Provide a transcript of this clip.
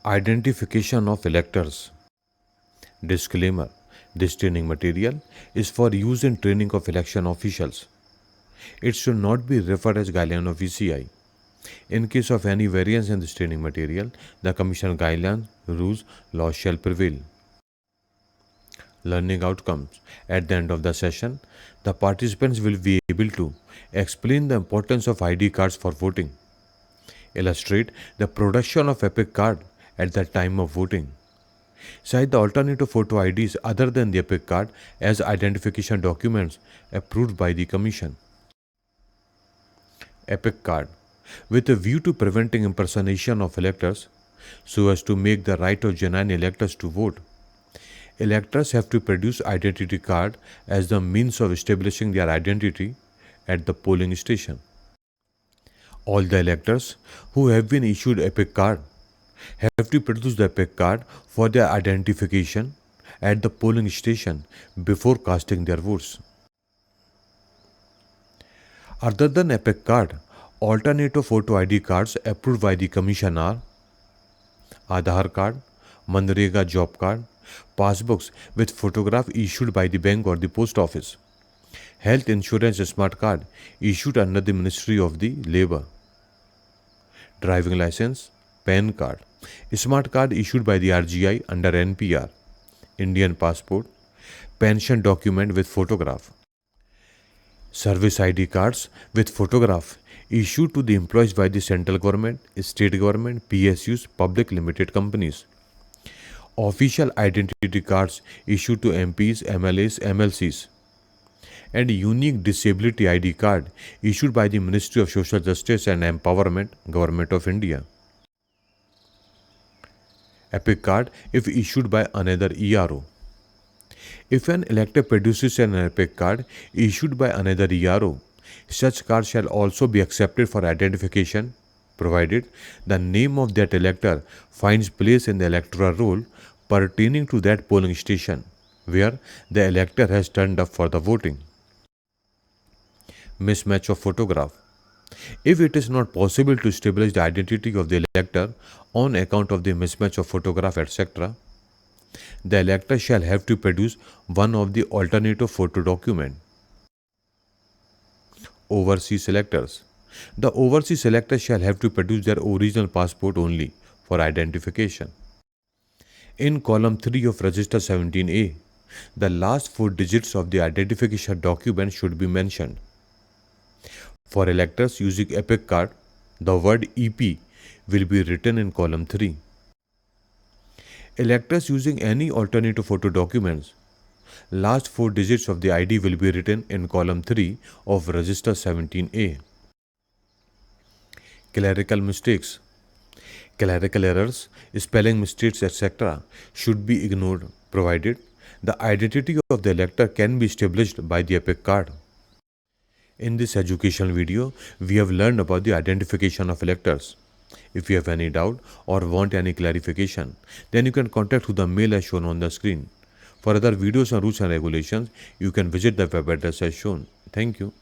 Identification of electors. Disclaimer: this training material is for use in training of election officials. It should not be referred as guideline of ECI. In case of any variance in this training material, the Commission guidelines, rules, laws shall prevail. Learning outcomes. At the end of the session, the participants will be able to explain the importance of ID cards for voting, illustrate the production of EPIC card at the time of voting, cite the alternative photo IDs other than the EPIC card as identification documents approved by the Commission. EPIC card. With a view to preventing impersonation of electors so as to make the right of genuine electors to vote, electors have to produce identity card as the means of establishing their identity at the polling station. All the electors who have been issued EPIC card have to produce the EPIC card for their identification at the polling station before casting their votes. Other than EPIC card, alternative photo ID cards approved by the Commission are Aadhaar card, Manrega job card, passbooks with photograph issued by the bank or the post office, health insurance smart card issued under the Ministry of the Labour, driving license, PAN card, smart card issued by the RGI under NPR, Indian passport, pension document with photograph, service ID cards with photograph issued to the employees by the central government, state government, PSUs, public limited companies, official identity cards issued to MPs, MLAs, MLCs, and unique disability ID card issued by the Ministry of Social Justice and Empowerment, Government of India. EPIC card if issued by another ERO. If an elector produces an EPIC card issued by another ERO, such card shall also be accepted for identification, provided the name of that elector finds place in the electoral roll pertaining to that polling station where the elector has turned up for the voting. Mismatch of photograph. If it is not possible to establish the identity of the elector on account of the mismatch of photograph, etc., the elector shall have to produce one of the alternative photo document. Overseas electors. The overseas electors shall have to produce their original passport only for identification. In column 3 of Register 17A, the last 4 digits of the identification document should be mentioned. For electors using EPIC card, the word EP will be written in column 3. Electors using any alternative photo documents, last 4 digits of the ID will be written in column 3 of Register 17A. Clerical mistakes. Clerical errors, spelling mistakes, etc. should be ignored provided the identity of the elector can be established by the EPIC card. In this educational video, we have learned about the identification of electors. If you have any doubt or want any clarification, then you can contact through the mail as shown on the screen. For other videos on rules and regulations, you can visit the web address as shown. Thank you.